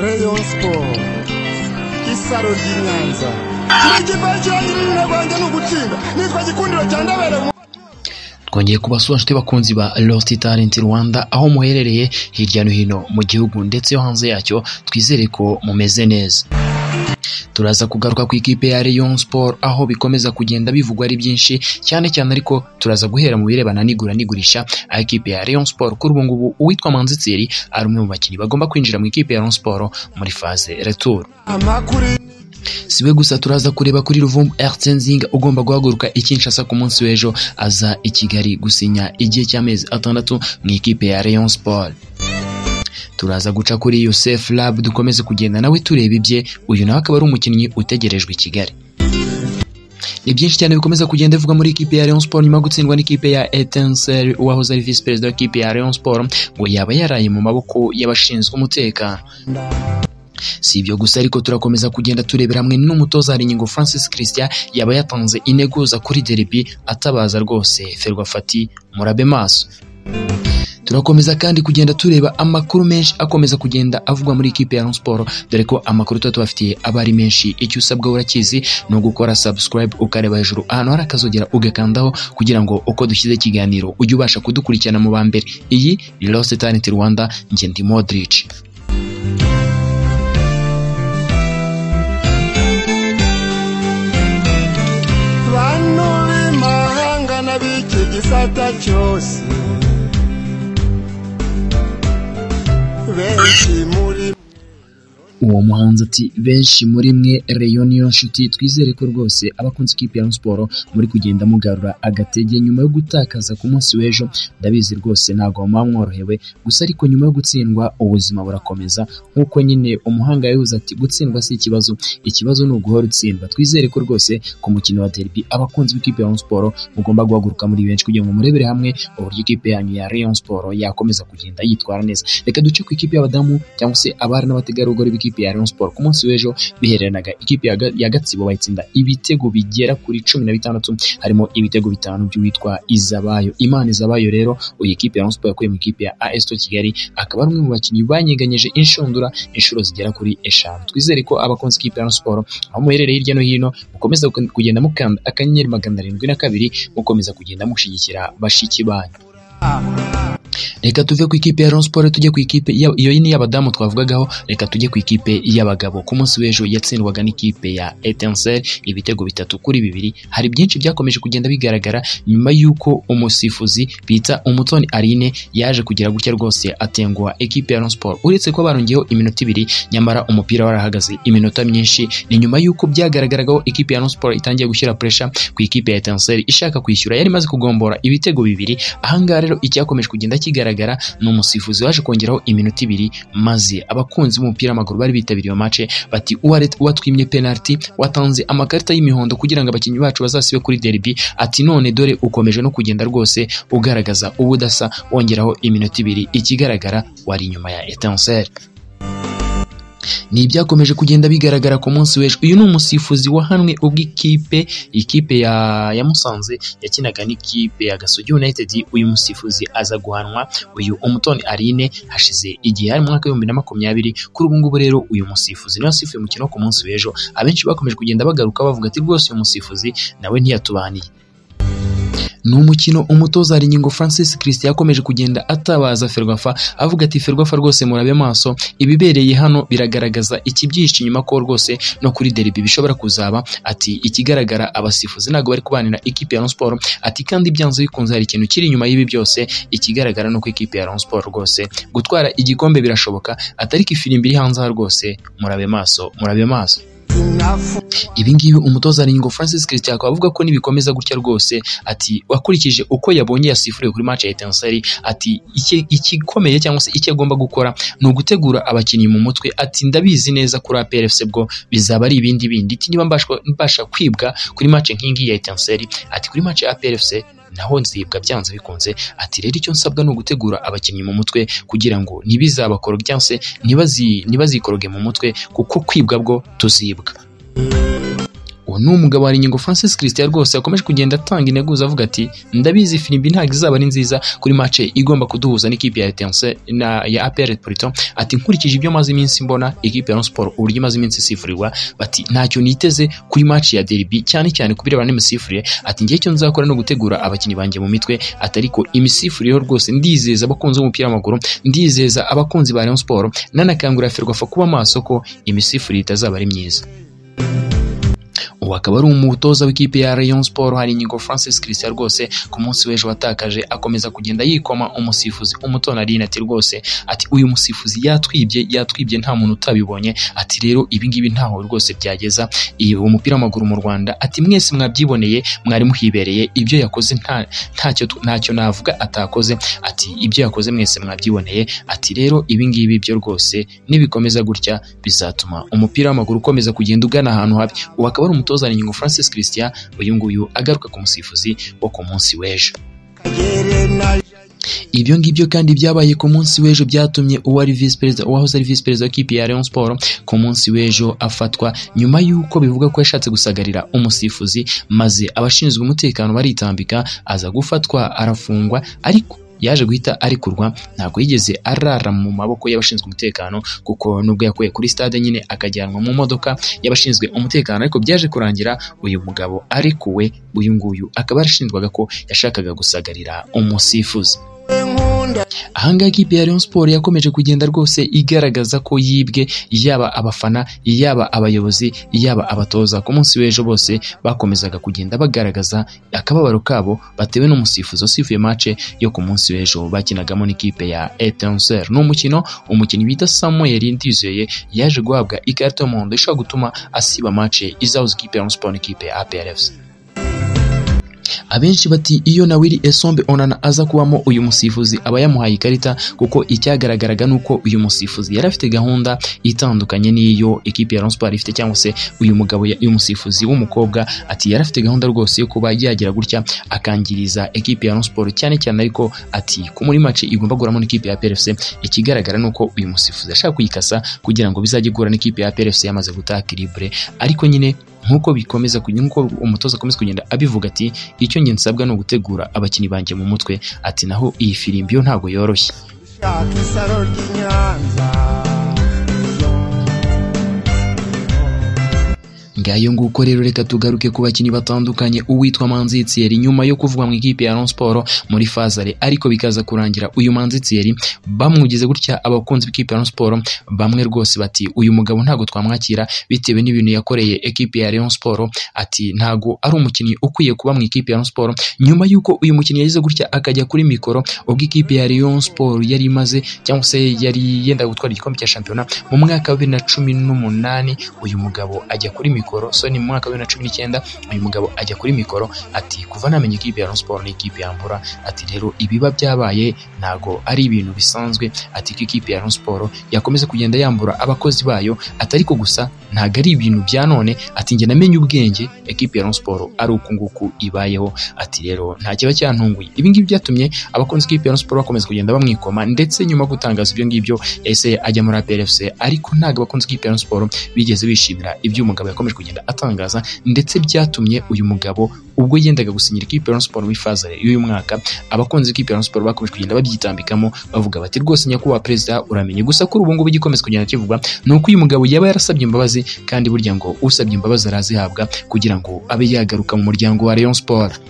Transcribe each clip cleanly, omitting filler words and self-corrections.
Rayon Sport isaro ry'Inyanza ikibaje n'abandi n'ugutsinda nitwa gikundiro cyandabere. Twongeye kubasura nshuti bakunzi ba Lost Talent Rwanda aho muherereye hirya no hino mu gihugu ndetse yo hanze yacyo, twizere ko mumeze neza. Turaza kugaruka ku ikipe ya Rayon Sport aho bikomeza kugenda bivugwa ari byinshi cyane cyane, ariko turaza guhera mu birebana n'igurisha. Aho ikipe ya Rayon Sport kuri ubu ngubu uwitwa Manzi Thierry ari umwe mu bakinnyi bagomba kwinjira mu ikipe ya Rayon Sport muri phase retour. Siwe gusa turaza kureba kuri Ruvumbu Ertenzing ugomba guhaguruka i Kinshasa ku munsi w'ejo aza i Kigali gusinya igihe cy'amezi 6 mu ikipe ya Rayon Sport. Turaza guca kuri Youssef Lab dukomeze kugenda nawe tureba ibye, uyu nawe akaba ari umukinnyi utegerejwe i Kigali. Ni byinshi cyane bikomeza kugenda bivuga muri ikipe ya Rayon Sport nyuma gutsindwa n'ikipe ya Etincelle, uwahoze ari vice president w'ikipe ya Rayon Sport ngo yaba yaraye mu maboko y'abashinzwe umutekano. Si ibyo gusa ariko turakomeza kugenda turebera hamwe n'umutoza Haringingo Francis Christian yaba yatanze integuza kuri derby atabaza rwose Ferwafati murabe maso. Turakomeza kandi kugenda tureba amakuru menshi akomeza kugenda avugwa muri ikipe ya Rayon Sport, dore ko amakuru tubafitiye abari menshi. Icyo usabwa urakizi no gukora subscribe ukareba hejuru ahantu hari akazogera ugakandaho kugira ngo uko dushyize ikiganiro ujye ubasha kudukurikirana mu bambere. Iyi ni Lost Talent Rwanda, nge ndi Modric. Gisata cyose benshi muri uwo muhanzi ati benshi muri mwe Rayon niyo nshuti, twizere ko rwose abakunze ikipe ya Rayon Sport muri kugenda mugarura agatege nyuma yo gutakaza ku munsi w'ejo. Ndabizi rwose ntago mwamworohewe, gusa ariko nyuma yo gutsindwa ubuzima burakomeza. Nkuko nyine umuhanga yavuze ati gutsindwa si ikibazo, ikibazo ni uguhora utsindwa. Twizere ko rwose ku mukino wa derby abakunzi b'ikipe ya Rayon Sport mugomba guhaguruka muri benshi kugira ngo murebere hamwe uburyo ikipe yanyu ya Rayon Sport yakomeza kugenda yitwara neza. Reka duce ku ikipe y'abadamu cyangwa se abari n'abategarugori b'ikipe ya Rayon Sport ku munsi w'ejo bihereranaga ikipe ya Gatsibo bayitsinda ibitego bigera kuri 16, harimo ibitego 5 by'uwitwa Izabayo Imana Izabayo. Rero uyu ikipe ya Rayon Sport yakuye mu ikipe ya AS Kigali, akaba ari umwe mu bakinnyi banyeganyeje inshundura inshuro zigera kuri 5. Twizere ko abakunzi ikipe ya Rayon Sport aho muherereye hirya no hino mukomeza kugenda mukanda akanyenyeri 772 mukomeza kugenda mushigikira bashiki banyu. Reka tuve ku ikipe ya Rayon Sport tujye ku ikipe iyo ni y'abadamu twavugagaho. Reka tujye ku ikipe y'abagabo. Ku munsi w'ejo yatsindwaga n'ikipe ya Etincelle ibitego 3-2. Hari byinshi byakomeje kugenda bigaragara nyuma y'uko umusifuzi bita Umutoni Aline yaje kugira gutya rwose atengwa ikipe ya Rayon Sport, uretse ko barongeyeho iminota 2 nyamara umupira warahagaze iminota myinshi. Ni nyuma y'uko byagaragaraga ikipe ya Rayon Sport itangiye gushyira pressure ku ikipe ya Etincelle ishaka kwishyura, yari maze kugombora ibitego 2. Ahangaha rero icyakomeje kugenda kigaragara ni umusifuzi waje kongeraho iminota 2, maze abakunzi b'umupira w'amaguru bari bitabiriye match bati uwatwimye penalty watanze amakarita y'imihondo kugira ngo abakinnyi bacu bazasibe kuri derby. Ati none dore ukomeje no kugenda rwose ugaragaza ubudasa wongeraho iminota 2, ikigaragara wari inyuma ya Etincelle. Ni byakomeje kugenda bigaragara ku munsi w'ejo. Uyu ni umusifuzi wahanwe ubwo ikipe ya Musanze yakinaga n'ikipe ya Gasogi United. Uyu musifuzi aza guhanwa uyu Umutoni Aline hashize igihe hari mu mwaka wa 2020. Kuri ubu ngubu rero uyu musifuzi niwe asifuye umukino ku munsi w'ejo. Abenshi bakomeje kugenda bagaruka bavuga ati rwose uyu musifuzi nawe ntiyatubaniye. Ni umukino umutoza Haringingo Francis Christian yakomeje kugenda atabaza Ferwafa avuga ati Ferwafa rwose murabe maso, ibibereye hano biragaragaza ikibyihishe inyuma ko rwose no kuri derby bishobora kuzaba. Ati ikigaragara abasifuzi ntago bari kubanira ikipe ya Rayon Sport. Ati kandi byanze bikunze hari ikintu kiri inyuma y'ibi byose, ikigaragara no ku ikipe ya Rayon Sport rwose gutwara igikombe birashoboka. Atari ifirimbi iri hanze rwose murabe maso, murabe maso. Ibi ngibi umutoza Haringingo Francis Christian akaba avuga ko nibikomeza gutya rwose, ati wakurikije uko yabonye yasifuriye kuri match ya Etincelle, ati ikikomeye cyangwa se icyo agomba gukora ni ugutegura abakinnyi mu mutwe. Ati ndabizi neza kuri APR FC bwo bizaba ari ibindi bindi. Ati niba mbasha kwibwa kuri match nk'ingi ya Etincelle, ati kuri match ya APR FC naho nzibwa byanze bikunze. Ati rero icyo nsabwa no gutegura abakinnyi mu mutwe kugira ngo ntibizabakoroge cyangwa se ntibazikoroge mu mutwe, kuko kwibwa bwo tuzibwa. uwo ni umugabo wa Nyingo Francis Christian rwose yakomeje kugenda atanga integuza avuga ati ndabizi Filimbi ntabwo izaba ari nziza kuri match igomba kuduhuza n'ikipe ya Etincelle na ya APR Politon, ati nkurikije ibyo maze iminsi mbona ikipe ya Rayon Sport uburyo imaze iminsi isifurirwa, bati ntacyo niteze kuri match ya derby cyane cyane kubirebana n'imisifurire, ati ngiye cyo nzakora no gutegura abakinnyi banjye mu mitwe, atariko imisifurire rwose ndizeza abakunzi b'umupira w'amaguru, ndizeza abakunzi ba Rayon Sport nanakangura Ferwafa kuba maso ko imisifurire itazaba ari myiza. Ubu akaba ari umutoza w'ikipe ya Rayon Sport hari Nyingo Francis Christian rwose ku munsi w'ejo watakaje akomeza kugenda yikoma umusifuzi umutonarine ati rwose ati uyu musifuzi yatwibye nta muntu utabibonye, ati rero ibi ngibi ntaho rwose byageza iyo umupira w'amaguru mu Rwanda, ati mwese mwabyiboneye mwari muhibereye, ibyo yakoze ntacyo navuga atakoze, ati ibyo yakoze mwese mwabyiboneye, ati rero ibi ngibi byo rwose nibikomeza gutya bizatuma umupira w'amaguru ukomeza kugenda ugana ahantu habi. Ubu akaba ari umutoza Nyingo Francis Christian uyu nguyu agaruka ku musifuzi wo ku munsi w'ejo. Ibyo ngibyo kandi byabaye ku munsi w'ejo byatumye uwahoze ari vice perezida w'ikipe ya Rayon Sport ku munsi w'ejo afatwa nyuma y'uko bivuga ko yashatse gusagarira umusifuzi, maze abashinzwe umutekano baritambika aza gufatwa arafungwa, ariko yaje guhita arikurwa, ntabwo yigeze arara mu maboko y'abashinzwe umutekano kuko nubwo yakuye kuri stade nyine akajyanwa mu modoka y'abashinzwe umutekano, ariko byaje kurangira uyu mugabo arikuwe. Uyu nguyu akaba yarashinjwaga ko yashakaga gusagarira umusifuzi. Ahangaha ikipe ya Rayon Sport yakomeje kugenda rwose igaragaza ko yibwe, yaba abafana yaba abayobozi yaba abatoza. Ku munsi w'ejo bose bakomezaga kugenda bagaragaza akababaro kabo batewe n'umusifuzi wasifuye match yo ku munsi w'ejo bakinagamo n'ikipe ya Etincelle. N'umukino umukinnyi bita Samuel Ndizeye yaje guhabwa ikarita y'umuhondo ishobora gutuma asiba match izahuza ikipe ya Rayon Sport n'ikipe ya APR FC. Abenshi bati iyo na Willy Esombe Onana aza kubamo uyu musifuzi aba yamuhaye ikarita, kuko icyagaragaraga nuko uyu musifuzi yari afite gahunda itandukanye n'iyo ekipe ya Rayon Sport ifite, cyangwa se uyu mugabo uyu musifuzi w'umukobwa ati yari afite gahunda rwose yo kuba yagira gutya akangiriza ekipe ya Rayon Sport cyane cyane, ariko ati ku muri match igomba guramo n'ikipe ya APR FC. Ikigaragara nuko uyu musifuzi ashaka kuyikasa kugira ngo bizajye gura n'ikipe ya APR FC yamaze gutaka libre, ariko nyine nkuko bikomeza nkuko umutoza akomeza kugenda abivuga ati icyo nge nsabwa no gutegura abakinnyi banjye mu mutwe, ati naho iyi Filimbi yo ntago yoroshye. Ngayo nguko rero reka tugaruke ku bakinnyi batandukanye. Uwitwa Manzi Thierry nyuma yo kuvuga mu ikipe ya Rayon Sport muri Fazare, ariko bikaza kurangira uyu Manzi Thierry bamwugize gutya abakunzi b'ikipe ya Rayon Sport bamwe rwose bati uyu mugabo ntago twamwakira bitewe n'ibintu yakoreye ekipe ya Rayon Sport, ati ntago ari umukinnyi ukwiye kuba mu ikipe ya Rayon Sport. Nyuma yuko uyu mukinnyi yagize gutya akajya kuri mikoro ubwo ikipe ya Rayon Sport yari imaze cyangwa se yari yenda gutwara igikombe cya shampiyona mu mwaka wa 2018, uyu mugabo ajya kuri mikoro, so ni mu mwaka wa 2019 uyu mugabo ajya kuri mikoro ati kuva namenye ikipe ya Rayon Sport n'ikipe yambura, ati rero ibiba byabaye ntago ari ibintu bisanzwe, ati ikipe ya Rayon Sport yakomeza kugenda yambura abakozi bayo, atariko gusa ntago ari ibintu bya none, ati nge namenye ubwenge ekipe ya Rayon Sport ari uku nguku ibayeho, ati rero nta kiba cyantunguye. Ibi ngibi byatumye abakunzi b'ikipe ya Rayon Sport bakomeza kugenda bamwikoma, ndetse nyuma gutangaza ibyo ngibyo yahise ajya muri APR FC, ariko ntago abakunzi b'ikipe ya Rayon Sport bigeze bishimira ibyo umugabo yakomeje kugenda atangaza, ndetse byatumye uyu mugabo ubwo yendaga gusinyira ikipe ya Rayon Sport muri Fazare y'uyu mwaka abakunzi b'ikipe ya Rayon Sport bakomeje kugenda babyitambikamo bavuga bati rwose nyakubahwa perezida uramenye. Gusa kuri ubu ngubu igikomeza kugenda kivugwa nuko uyu mugabo yaba yarasabye imbabazi, kandi burya ngo usabye imbabazi arazihabwa kugira ngo abe yagaruka mu muryango wa Rayon Sport.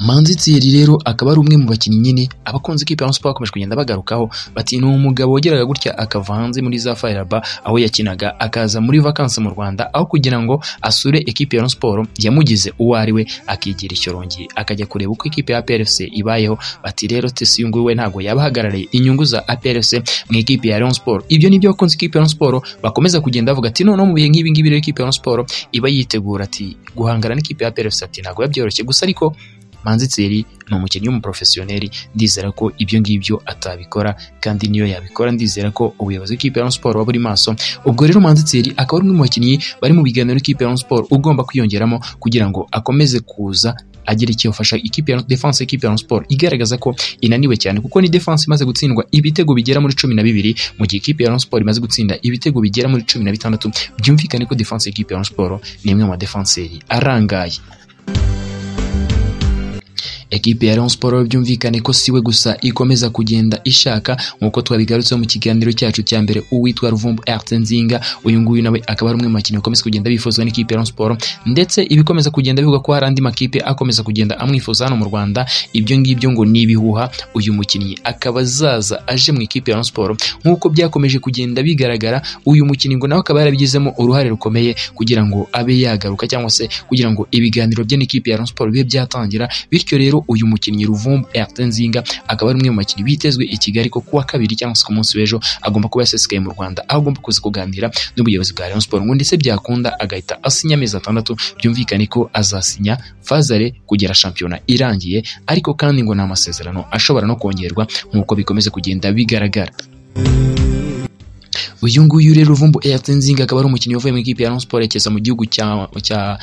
Manzi Thierry rero akaba ari umwe mu bakinnyi nyine abakunzi ikipe ya Rayon Sport bakomeje kugenda bagarukaho bati ni umugabo wageraga gutya akava hanze muri za Fireba aho yakinaga akaza muri vacances mu Rwanda, aho kugira ngo asure ekipe ya Rayon Sport yamugize uwo ari we akigira icyorongi akajya kureba uko ikipe ya APR FC ibayeho. Bati rero tesi yungu we ntago yabahagarariye inyungu za APR FC mu ikipe ya Rayon Sport. Ibyo nibyo abakunzi ikipe ya Rayon Sport bakomeza kugenda bavuga ati none mu bihe nk'ibi ngibi rero ikipe ya Rayon Sport iba yitegura ati guhangana n'ikipe ya APR FC, ati ntago yabyoroshye. Gusa ariko Manzi Thierry ni umukinnyi w'umuprofesiyoneri, ndizera ko ibyo ngibyo atabikora, kandi niyo yabikora ndizera ko ubuyobozi bw'ikipe ya Rayon Sport buri maso. Ubwo rero Manzi Thierry akaba ari umwe mu bakinnyi bari mu biganiro n'ikipe ya Rayon Sport ugomba kwiyongeramo kugira ngo akomeze kuza agira icyo yafasha ikipe ya defense y'ikipe ya Rayon Sport igaragaza ko inaniwe cyane, kuko ni defense imaze gutsindwa ibitego bigera muri 12 mu gihe ikipe ya Rayon Sport imaze gutsinda ibitego bigera muri 16. Byumvikane ko defense y'ikipe ya Rayon Sport ni imwe mu defenseri arangaye. Ekipe ya Rayon Sport byumvikane ko siwe gusa ikomeza kugenda ishaka, nkuko twabigarutse mu kiganiro cyacu cya mbere, uwitwa Ruvumbu Nzinga, uyu nguyu nawe akaba ari umwe mu bakinnyi bakomeza kugenda bifuzwa n'ikipe ya Rayon Sport, ndetse ibikomeza kugenda bivuga ko hari andi makipe akomeza kugenda amwifuza hano mu Rwanda. Ibyo ngibyo ngo ni ibihuha, uyu mukinnyi akaba azaza aje mu ikipe ya Rayon Sport nkuko byakomeje kugenda bigaragara. Uyu mukinnyi ngo nawe akaba yarabigizemo uruhare rukomeye kugira ngo abe yagaruka, cyangwa se kugira ngo ibiganiro bye n'ikipe ya Rayon Sport bibe byatangira. Bityo rero uyu mukinnyi Ruvumbu Nzinga akaba ari umwe mu bakinnyi bitezwe i Kigali ko kuwa kabiri cyangwa se ku munsi w'ejo agomba kuba yasesekaye mu Rwanda, aho agomba kuza kuganira n'ubuyobozi bwa Rayon Sport, ngo ndetse byakunda agahita asinya amezi 6. Byumvikane ko azasinya fazare kugera shampiyona irangiye, ariko kandi ngo nta masezerano ashobora no kongerwa nkuko bikomeza kugenda bigaragara. Uyu nguyu rero Ruvumbu Nzinga akaba ari umukinnyi wavuye mu ikipe ya Rayon Sport yerekeza mu gihugu cya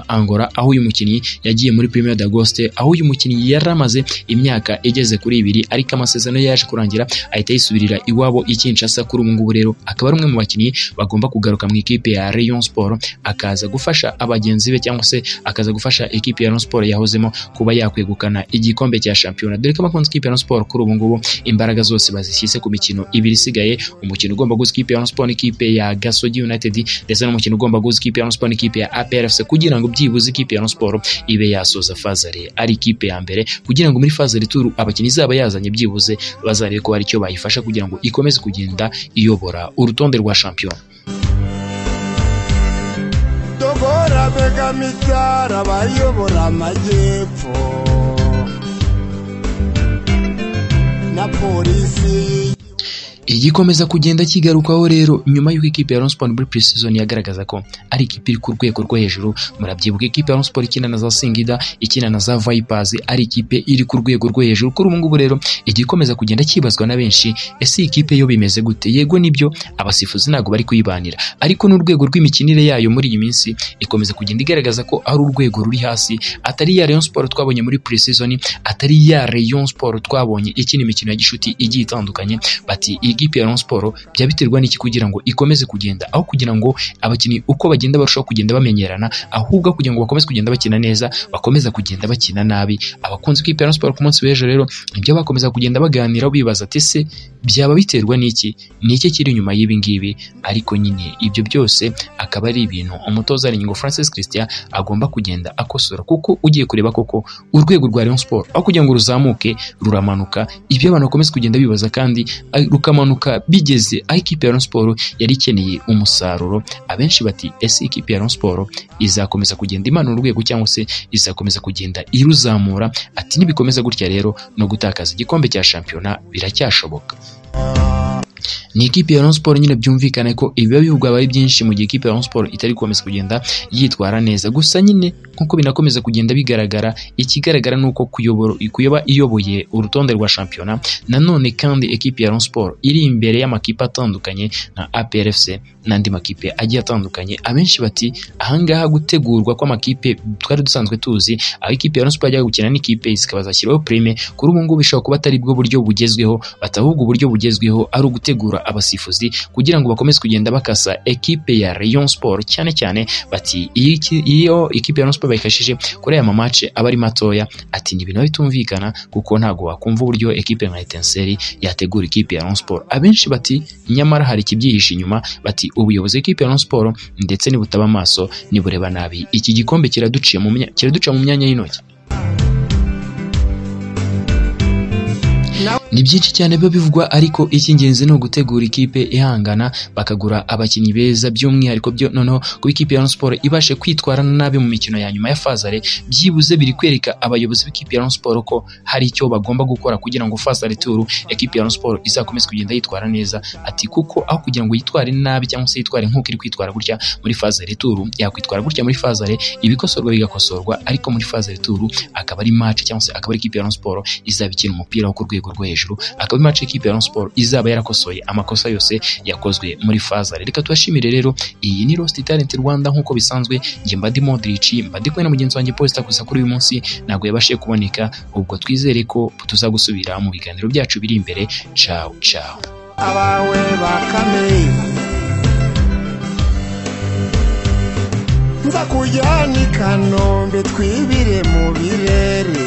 Angola, aho uyu mukinnyi yagiye muri Premier d'Agoste, aho uyu mukinnyi yaramaze imyaka igeze kuri 2, ariko amasezerano yaje kurangira ahita yisubirira iwabo i Kinshasa. Kuri ubu ngubu rero akaba ari umwe mu bakinnyi bagomba kugaruka mu ikipe ya Rayon Sport, akaza gufasha abagenzi be, cyangwa se akaza gufasha ikipe ya Rayon Sport yahozemo kuba yakwegukana igikombe cya shampiyona, dore ko abakunzi ikipe ya Rayon Sport kuri ubu ngubu imbaraga zose bazishyize ku mikino 2 isigaye. Umukino ugomba guza ikipe ya Rayon Sport n'ikipe ya Gasogi United, ndetse n'umukino ugomba guza ikipe ya Rayon Sport n'ikipe ya APRFC, kugira ngo byibuze ikipe ya Rayon Sport ibe yasoza fazare ari ikipe ya mbere, kugira ngo muri fazare tour abakinnyi zaba yazanye byibuze bazarebe ko hari icyo bayifasha kugira ngo ikomeze kugenda iyobora urutonde rwa shampiyona. Dogora bega micyara bayobora amajyepfo na polisi. Igikomeza kugenda kigarukaho rero nyuma y'uko ikipe ya Rayon Sport muri pre-season yagaragaza ko ari ikipe iri ku rwego rwo hejuru. Murabyibuka ikipe ya Rayon Sport ikina na za Singida, ikina na za Vipers, ari ikipe iri ku rwego rwo hejuru. Kuri ubu ngubu rero igikomeza kugenda kibazwa na benshi, ese ikipe yo bimeze gute? Yego nibyo abasifuzi ntago bari kuyibanira, ariko n'urwego rw'imikinire yayo muri iyi minsi ikomeza kugenda igaragaza ko ari urwego ruri hasi, atari ya Rayon Sport twabonye muri pre-season, atari ya Rayon Sport twabonye ikina imikino ya gishuti igiye itandukanye. Bati ikipe ya Rayon Sport byabiterwa n'iki kugira ngo ikomeze kugenda, aho kugira ngo abakinnyi uko bagenda barushaho kugenda bamenyerana, ahubwo kugira ngo bakomeze kugenda bakina neza, bakomeza kugenda bakina nabi. Abakunzi b'ikipe ya Rayon Sport ku munsi w'ejo rero ibyo bakomeza kugenda baganira bibaza ati se byaba biterwa n'iki, n'iki kiri inyuma y'ibi ngibi? Ariko nyine ibyo byose akaba ari ibintu umutoza Nyingo Francis Christian agomba kugenda akosora, kuko ugiye kureba koko urwego rwa Rayon Sport aho kugira ngo ruzamuke ruramanuka. Ibyo abantu bakomeza kugenda bibaza kandi rukamanuka bigeze aho ikipe ya Rayon Sport yari ikeneye umusaruro. Abenshi bati ese ikipe ya Rayon Sport izakomeza kugenda imanura urwego cyangwa se izakomeza kugenda iruzamura? Ati nibikomeza gutya rero no gutakaza igikombe cya shampiyona biracyashoboka. Ni ikipe ya Rayon Sport nyine byumvikane ko ibiba bivugwa bari byinshi mu gihe ikipe ya Rayon Sport itari gukomeza kugenda yitwara neza. Gusa nyine nkuko binakomeza kugenda bigaragara, ikigaragara nuko kuyoba iyoboye urutonde rwa shampiyona. Nanone kandi ekipe ya Rayon Sport iri imbere y'amakipe atandukanye na APRFC n'andi makipe agiye atandukanye. Abenshi bati ahangaha gutegurwa kw'amakipe twari dusanzwe tuzi, aho ikipe ya Rayon Sport ajya gukina n'ikipe ikabazashyiraho prime, kuri ubu ngubu bishobora kuba atari bwo buryo bugezweho, batahubwo uburyo bugezweho ari ugutegura abasifuzi kugira ngo bakomeze kugenda bakasa ekipe ya Rayon Sport. Cyane cyane bati iyo ikipe ya Rayon Sport bayikashije kuri aya mamace aba ari matoya, ati ni ibintu bitumvikana kuko ntago wakumva uburyo ekipe nka Etincelle yategura ikipe ya Rayon Sport. Abenshi bati nyamara hari ikibyihishe inyuma, bati ubuyobozi bw'ikipe ya Rayon Sport ndetse nibutaba amaso nibureba nabi iki gikombe kiraduca mu myanya y'intoki. Ni byinshi cyane biba bivugwa, ariko icy'ingenzi ni ugutegura ikipe ihangana, bakagura abakinnyi beza, by'umwihariko byo noneho kuba ikipe ya Rayon Sport ibashe kwitwara nabi mu mikino ya nyuma ya fazare. Byibuze biri kwereka abayobozi b'ikipe ya Rayon Sport ko hari icyo bagomba gukora kugira ngo fazare tour ikipe ya Rayon Sport izakomeze kugenda yitwara neza. Ati kuko aho kugira ngo yitware nabi cyangwa se yitware nk'uko iri kwitwara gutya muri fazare tour, yakwitwara gutya muri fazare ibikosorwa bigakosorwa, ariko muri fazare tour akaba ari match cyangwa se akaba ari ikipe ya Rayon Sport izabikina umupira wo ku rwego rwo hejuru. hejuru, akaba match ikipe ya Rayon Sport izaba yarakosoye amakosa yose yakozwe muri Fazal. Reka tubashimire rero, iyi ni Lost Talent Rwanda nk'uko bisanzwe, njye Mbadi Modric, Mbadi kumwe na mugenzi wanjye Posta gusa kuri uyu munsi ntabwo yabashije kuboneka, ubwo twizere ko tuzagusubira mu biganiro byacu biri imbere. Ciao ciao. abawe bakame nza kujyana i Kanombe twibire mu birere